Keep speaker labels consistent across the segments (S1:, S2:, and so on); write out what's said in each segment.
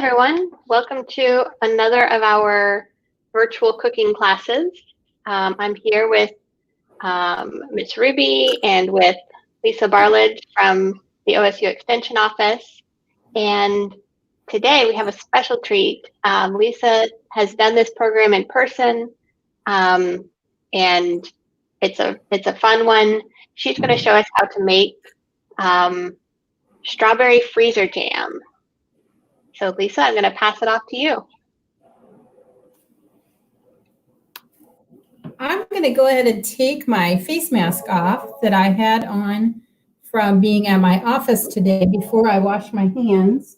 S1: everyone. Welcome to another of our virtual cooking classes. I'm here with Ms. Ruby and with Lisa Barledge from the OSU Extension Office. And today we have a special treat. Lisa has done this program in person, and it's a fun one. She's going to show us how to make strawberry freezer jam. So Lisa, I'm going to pass it off to you.
S2: I'm going to go ahead and take my face mask off that I had on from being at my office today before I wash my hands.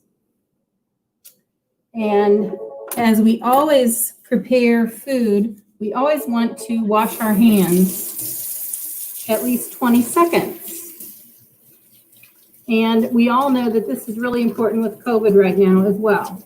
S2: And as we always prepare food, we always want to wash our hands at least 20 seconds. And we all know that this is really important with COVID right now as well.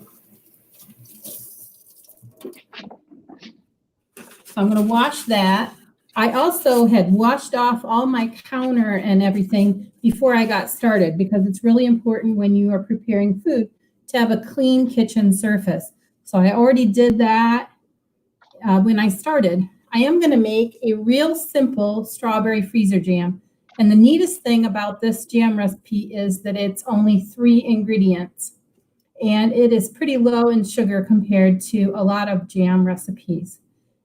S2: So I'm going to wash that. I also had washed off all my counter and everything before I got started because it's really important when you are preparing food to have a clean kitchen surface. So I already did that when I started. I am going to make a real simple strawberry freezer jam. And the neatest thing about this jam recipe is that it's only 3 ingredients. And it is pretty low in sugar compared to a lot of jam recipes.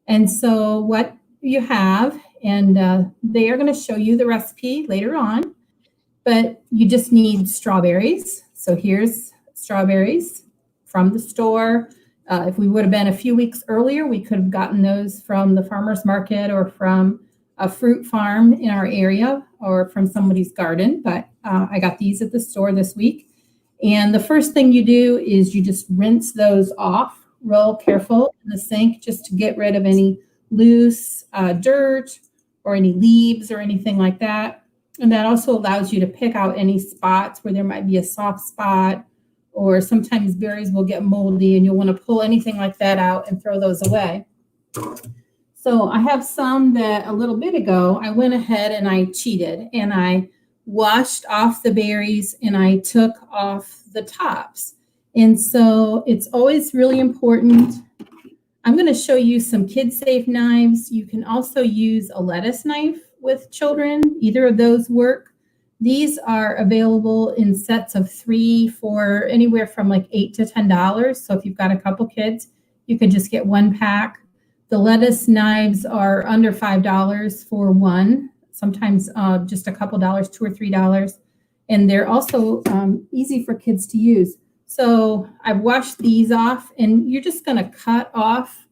S2: And so what you have, and they are going to show you the recipe later on, but you just need strawberries. So here's strawberries from the store. If we would have been a few weeks earlier, we could have gotten those from the farmer's market or from a fruit farm in our area or from somebody's garden, but I got these at the store this week. And the first thing you do is you just rinse those off real careful in the sink just to get rid of any loose dirt or any leaves or anything like that. And that also allows you to pick out any spots where there might be a soft spot, or sometimes berries will get moldy and you'll want to pull anything like that out and throw those away. So I have some that a little bit ago, I went ahead and I cheated and I washed off the berries and I took off the tops. And so it's always really important. I'm going to show you some kid-safe knives. You can also use a lettuce knife with children. Either of those work. These are available in sets of 3 for anywhere from like $8 to $10. So if you've got a couple kids, you can just get 1 pack. The lettuce knives are under $5 for one, sometimes just a couple dollars, $2 or $3. And they're also easy for kids to use. So I've washed these off and you're just gonna cut off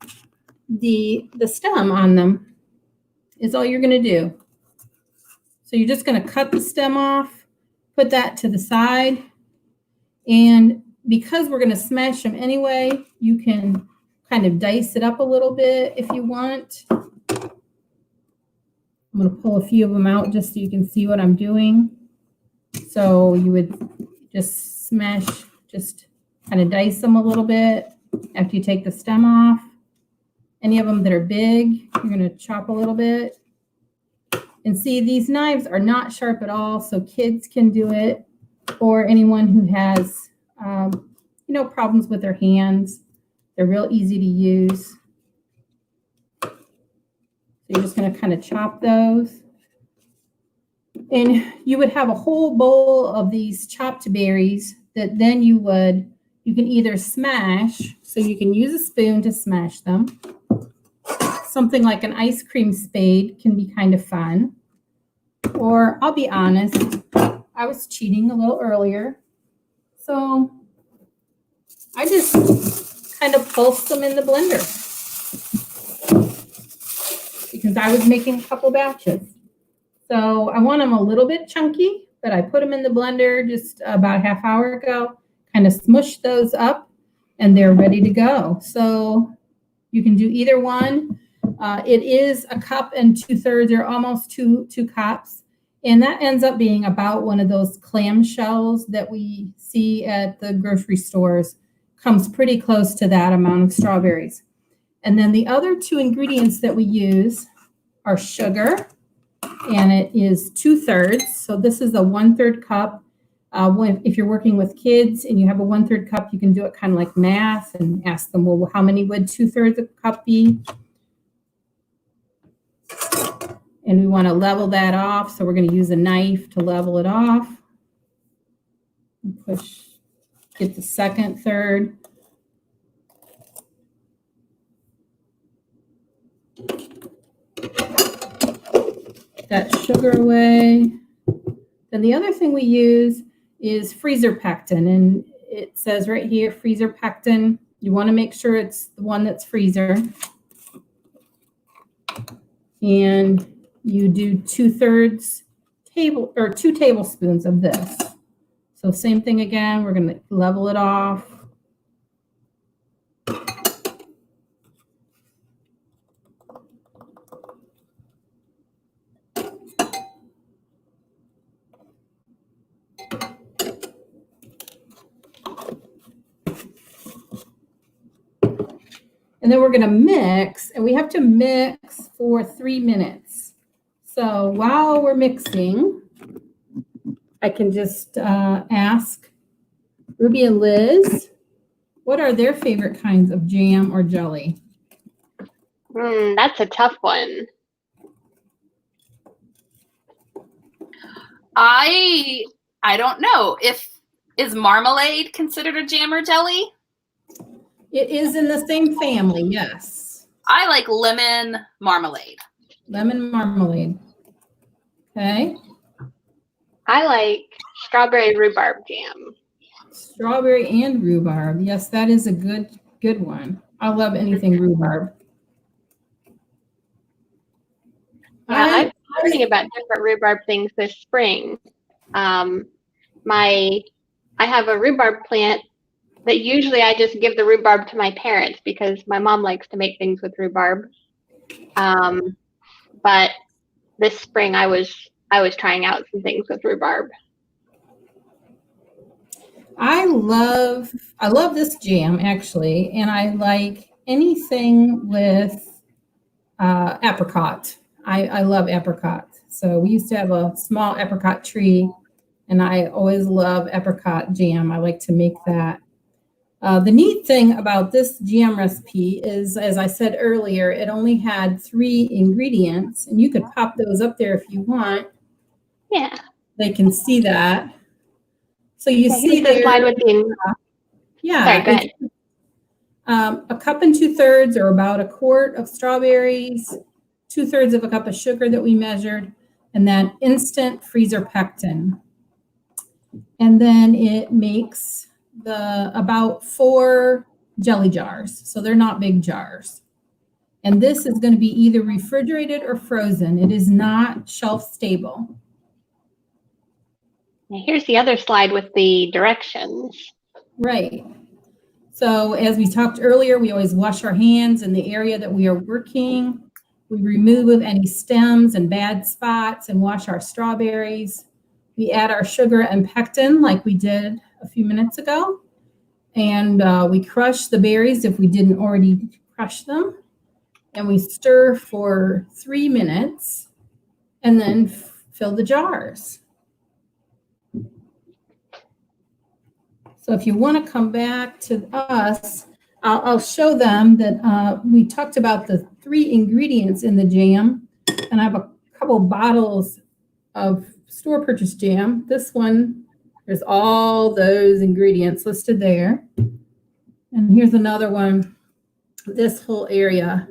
S2: the stem on them is all you're gonna do. So you're just gonna cut the stem off, put that to the side. And because we're gonna smash them anyway, you can kind of dice it up a little bit if you want. I'm going to pull a few of them out just so you can see what I'm doing. So you would just smash, just kind of dice them a little bit after you take the stem off. Any of them that are big, you're going to chop a little bit. And see, these knives are not sharp at all, so kids can do it, or anyone who has, problems with their hands. They're real easy to use. So you're just going to kind of chop those. And you would have a whole bowl of these chopped berries that then you can either smash, so you can use a spoon to smash them. Something like an ice cream spade can be kind of fun. Or I'll be honest, I was cheating a little earlier. So I just kind of pulse them in the blender because I was making a couple batches. So I want them a little bit chunky, but I put them in the blender just about a half hour ago, kind of smushed those up and they're ready to go. So you can do either one. It is a cup and 2/3 or almost two cups. And that ends up being about one of those clam shells that we see at the grocery stores. Comes pretty close to that amount of strawberries. And then the other 2 ingredients that we use are sugar, and it is 2/3. So this is a 1/3 cup. If you're working with kids and you have a 1/3 cup, you can do it kind of like math and ask them, well, how many would 2/3 a cup be? And we want to level that off. So we're going to use a knife to level it off. Push, get the second third. That sugar away. Then the other thing we use is freezer pectin. And it says right here, freezer pectin. You want to make sure it's the one that's freezer. And you do 2/3 2 tablespoons of this. So same thing again, we're going to level it off. And then we're going to mix, and we have to mix for 3 minutes. So while we're mixing, I can just ask Ruby and Liz, what are their favorite kinds of jam or jelly?
S1: That's a tough one.
S3: I don't know. Is marmalade considered a jam or jelly?
S2: It is in the same family, yes.
S3: I like lemon marmalade.
S2: Lemon marmalade. Okay.
S1: I like strawberry rhubarb jam.
S2: Strawberry and rhubarb. Yes, that is a good one. I love anything rhubarb.
S1: Yeah, I'm learning about different rhubarb things this spring. I have a rhubarb plant that usually I just give the rhubarb to my parents because my mom likes to make things with rhubarb. But this spring I was trying out some things with rhubarb.
S2: I love this jam actually, and I like anything with apricot. I love apricot. So we used to have a small apricot tree, and I always love apricot jam. I like to make that. The neat thing about this jam recipe is, as I said earlier, it only had 3 ingredients, and you could pop those up there if you want.
S1: Yeah.
S2: They can see that. So you see
S1: the slide with the
S2: yeah.
S1: Sorry, go ahead.
S2: A cup and 2/3, or about 1/4 of strawberries, 2/3 of a cup of sugar that we measured, and then instant freezer pectin. And then it makes about 4 jelly jars. So they're not big jars. And this is going to be either refrigerated or frozen. It is not shelf stable.
S1: Now here's the other slide with the directions.
S2: Right. So as we talked earlier, we always wash our hands in the area that we are working. We remove any stems and bad spots and wash our strawberries. We add our sugar and pectin like we did a few minutes ago. And we crush the berries if we didn't already crush them. And we stir for 3 minutes and then fill the jars. So if you want to come back to us, I'll show them that we talked about the 3 ingredients in the jam. And I have a couple bottles of store purchase jam. This one, there's all those ingredients listed there. And here's another one. This whole area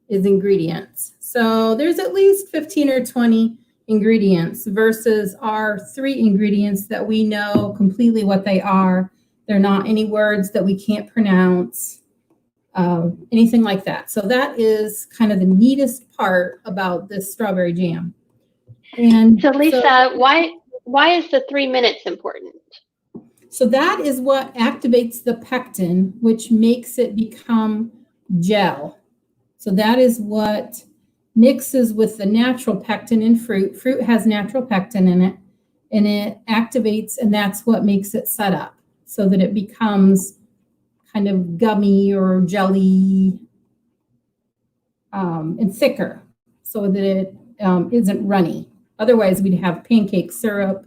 S2: is ingredients. So there's at least 15 or 20 ingredients versus our 3 ingredients that we know completely what they are. They're not any words that we can't pronounce, anything like that. So that is kind of the neatest part about this strawberry jam. And
S1: so Lisa, why is the 3 minutes important?
S2: So that is what activates the pectin, which makes it become gel. So that is what mixes with the natural pectin in fruit. Fruit has natural pectin in it, and it activates, and that's what makes it set up so that it becomes kind of gummy or jelly and thicker so that it isn't runny. Otherwise, we'd have pancake syrup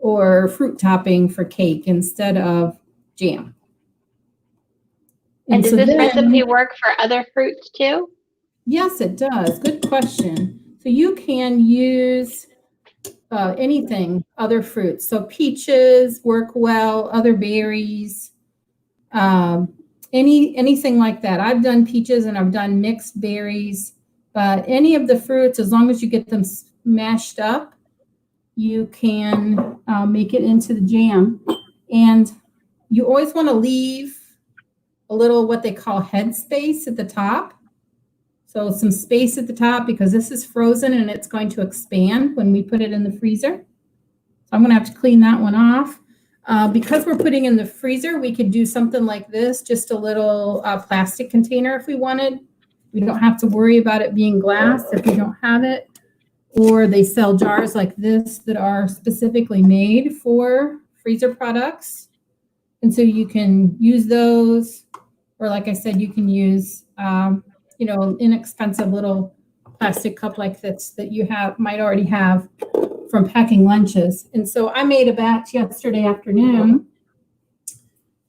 S2: or fruit topping for cake instead of jam.
S1: And does
S2: so
S1: this
S2: then,
S1: recipe work for other fruits too?
S2: Yes, it does. Good question. So you can use anything, other fruits. So peaches work well, other berries, anything like that. I've done peaches and I've done mixed berries, but any of the fruits, as long as you get them mashed up, you can make it into the jam. And you always want to leave a little what they call head space at the top. So some space at the top, because this is frozen and it's going to expand when we put it in the freezer. So I'm going to have to clean that one off. Because we're putting in the freezer, we could do something like this, just a little plastic container if we wanted. We don't have to worry about it being glass if we don't have it. Or they sell jars like this that are specifically made for freezer products. And so you can use those, or like I said, you can use, inexpensive little plastic cup like this that you might already have from packing lunches. And so I made a batch yesterday afternoon,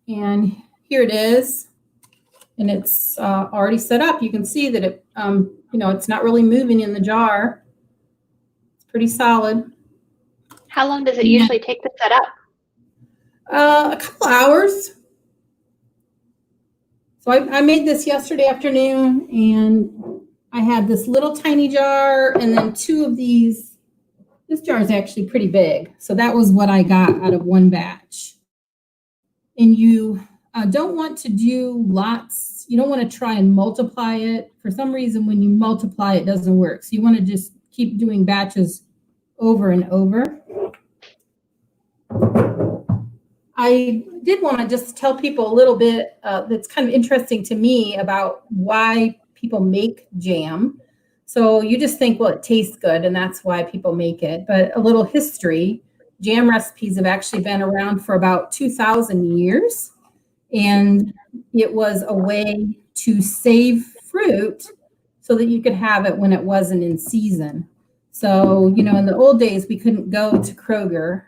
S2: and here it is. And it's already set up. You can see that it, it's not really moving in the jar. It's pretty solid.
S1: How long does it usually take to set up?
S2: A couple hours. So I made this yesterday afternoon, and I had this little tiny jar and then two of these. This jar is actually pretty big. So that was what I got out of one batch. And you don't want to do lots. You don't want to try and multiply it. For some reason, when you multiply, it doesn't work. So you want to just keep doing batches over and over. I did want to just tell people a little bit that's kind of interesting to me about why people make jam. So you just think, well, it tastes good, and that's why people make it. But a little history, jam recipes have actually been around for about 2,000 years. And it was a way to save fruit so that you could have it when it wasn't in season. So, in the old days, we couldn't go to Kroger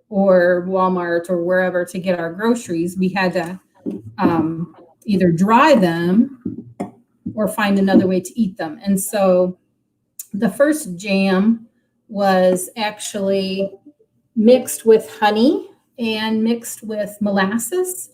S2: or Walmart or wherever to get our groceries. We had to either dry them or find another way to eat them. And so the first jam was actually mixed with honey and mixed with molasses,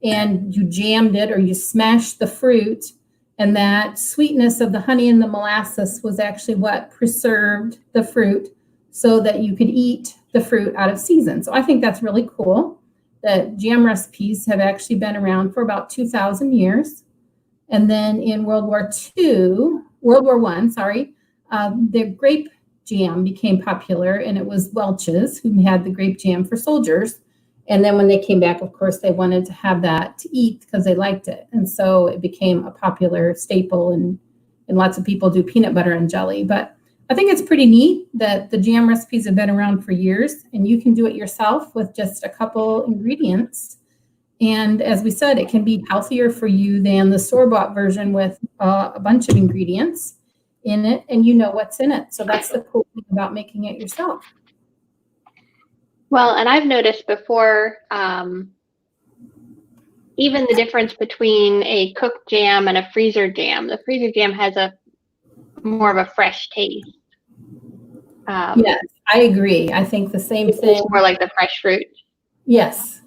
S2: and you jammed it, or you smashed the fruit, and that sweetness of the honey and the molasses was actually what preserved the fruit so that you could eat the fruit out of season. So I think that's really cool that jam recipes have actually been around for about 2,000 years. And then in World War I, the grape jam became popular, and it was Welch's who had the grape jam for soldiers. And then when they came back, of course, they wanted to have that to eat because they liked it. And so it became a popular staple, and lots of people do peanut butter and jelly. But I think it's pretty neat that the jam recipes have been around for years, and you can do it yourself with just a couple ingredients. And as we said, it can be healthier for you than the store-bought version with a bunch of ingredients in it, and you know what's in it. So that's the cool thing about making it yourself.
S1: Well, and I've noticed before, even the difference between a cooked jam and a freezer jam. The freezer jam has more of a fresh taste.
S2: Yes, I agree. I think the same thing.
S1: It's more like the fresh fruit.
S2: Yes.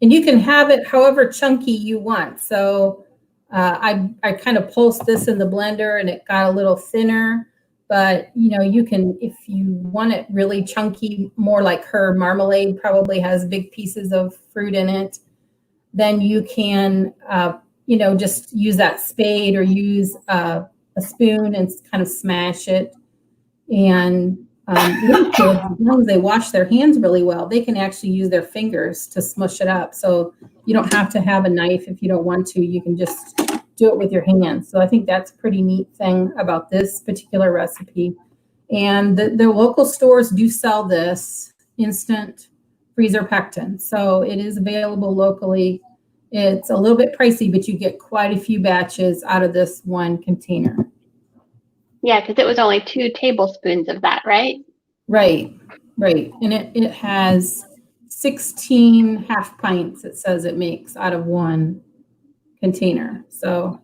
S2: And you can have it however chunky you want. So I kind of pulsed this in the blender, and it got a little thinner. But, you can, if you want it really chunky, more like her marmalade probably has big pieces of fruit in it, then you can, just use that spade or use a spoon and kind of smash it. And little kids, as long as they wash their hands really well, they can actually use their fingers to smush it up. So you don't have to have a knife if you don't want to. You can just do it with your hands. So I think that's a pretty neat thing about this particular recipe. And the local stores do sell this instant freezer pectin. So it is available locally. It's a little bit pricey, but you get quite a few batches out of this one container.
S1: Yeah, because it was only 2 tablespoons of that, right?
S2: Right. Right. And it has 16 half pints, it says it makes out of one container. So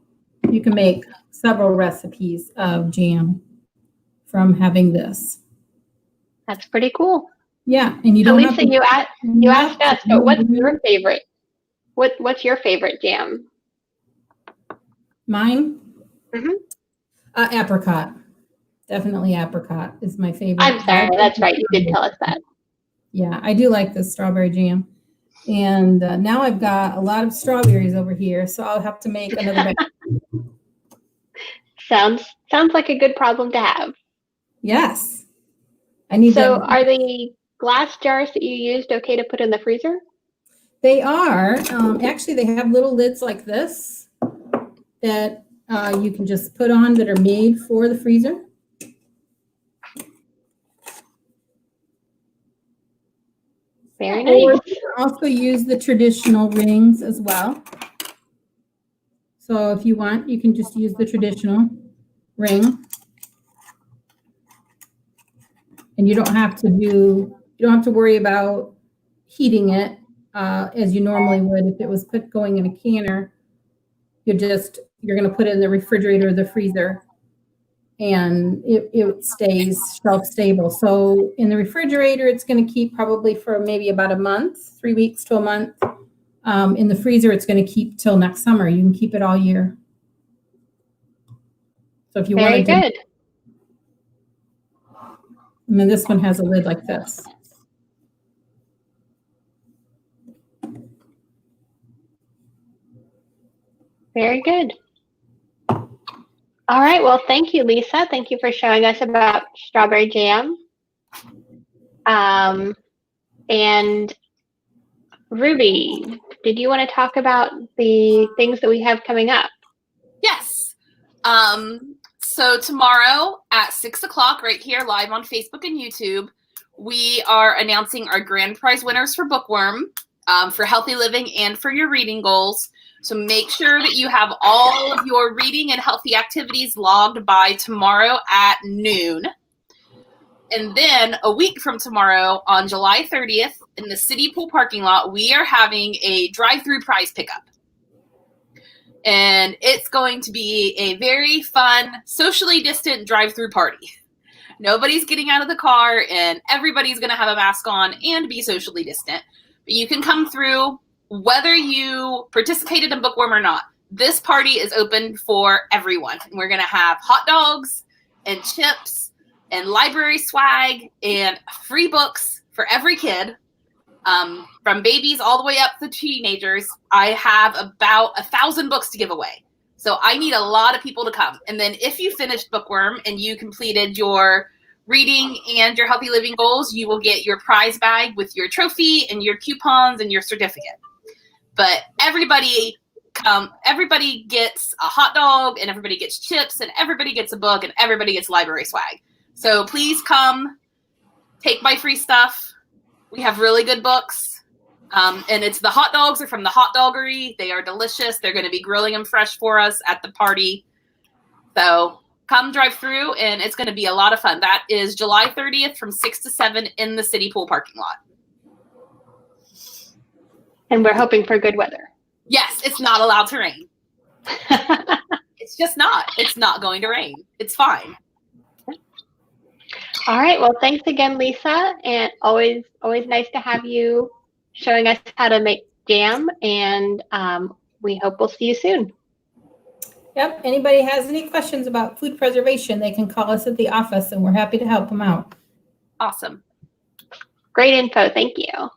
S2: you can make several recipes of jam from having this.
S1: That's pretty cool.
S2: Yeah. And you
S1: So
S2: don't have
S1: Lisa,
S2: to.
S1: you asked us, but what's your favorite? What's your favorite jam?
S2: Mine?
S1: Mm-hmm.
S2: Apricot. Definitely apricot is my favorite.
S1: I'm sorry, that's right. You did tell us that.
S2: Yeah, I do like the strawberry jam. And now I've got a lot of strawberries over here, so I'll have to make another batch.
S1: Sounds like a good problem to have.
S2: Yes. I need
S1: So
S2: them.
S1: are the glass jars that you used okay to put in the freezer?
S2: They are. Actually, they have little lids like this that you can just put on that are made for the freezer.
S1: Very nice.
S2: Or you can also use the traditional rings as well. So if you want, you can just use the traditional ring. And you don't have to worry about heating it as you normally would if it was going in a canner. You're going to put it in the refrigerator or the freezer, and it stays shelf stable. So in the refrigerator, it's going to keep probably for maybe about a month, 3 weeks to a month. In the freezer, it's going to keep till next summer. You can keep it all year. So if you want to.
S1: Very good.
S2: And then this one has a lid like this.
S1: Very good. All right. Well, thank you, Lisa. Thank you for showing us about strawberry jam. And Ruby, did you want to talk about the things that we have coming up?
S3: Yes. So tomorrow at 6 o'clock, right here, live on Facebook and YouTube, we are announcing our grand prize winners for Bookworm, for healthy living and for your reading goals. So make sure that you have all of your reading and healthy activities logged by tomorrow at noon. And then a week from tomorrow, on July 30th, in the city pool parking lot, we are having a drive-through prize pickup. And it's going to be a very fun, socially distant drive-through party. Nobody's getting out of the car, and everybody's going to have a mask on and be socially distant. But you can come through whether you participated in Bookworm or not. This party is open for everyone. And we're going to have hot dogs and chips and library swag and free books for every kid. From babies all the way up to teenagers. I have about 1,000 books to give away. So I need a lot of people to come. And then if you finished Bookworm and you completed your reading and your healthy living goals, you will get your prize bag with your trophy and your coupons and your certificate. But everybody gets a hot dog, and everybody gets chips, and everybody gets a book, and everybody gets library swag. So please come, take my free stuff. We have really good books. And it's the hot dogs are from the Hot Doggery. They are delicious. They're going to be grilling them fresh for us at the party. So come drive through, and it's going to be a lot of fun. That is July 30th from 6 to 7 in the city pool parking lot.
S1: And we're hoping for good weather.
S3: Yes, it's not allowed to rain. It's just not. It's not going to rain. It's fine.
S1: All right. Well, thanks again, Lisa. And always nice to have you showing us how to make jam. And we hope we'll see you soon.
S2: Yep. Anybody has any questions about food preservation, they can call us at the office, and we're happy to help them out.
S3: Awesome.
S1: Great info. Thank you.